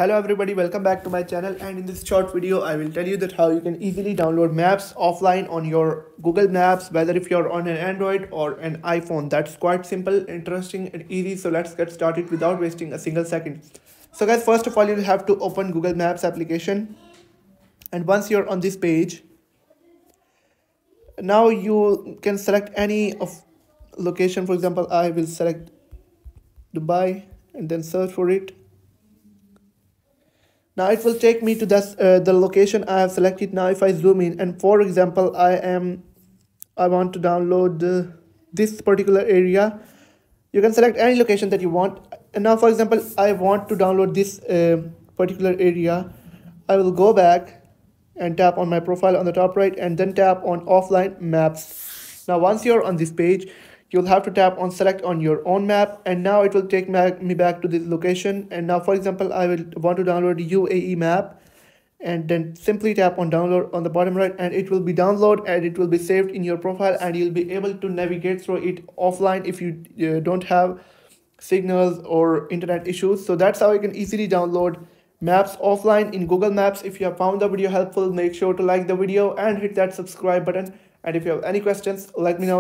Hello everybody, welcome back to my channel, and in this short video I will tell you that how you can easily download maps offline on your Google Maps, whether if you're on an Android or an iPhone. That's quite simple, interesting and easy, so let's get started without wasting a single second. So guys, first of all you have to open Google Maps application, and once you're on this page, now you can select any of location. For example, I will select Dubai and then search for it. Now it will take me to the location I have selected. Now if I zoom in, and for example I want to download this particular area, you can select any location that you want. And now for example I want to download this particular area. I will go back and tap on my profile on the top right, and then tap on offline maps. Now once you're on this page, you'll have to tap on select on your own map, and now it will take me back to this location. And now for example I will want to download UAE map, and then simply tap on download on the bottom right, and it will be download and it will be saved in your profile, and you'll be able to navigate through it offline if you don't have signals or internet issues. So that's how you can easily download maps offline in Google Maps. If you have found the video helpful, make sure to like the video and hit that subscribe button, and if you have any questions, let me know.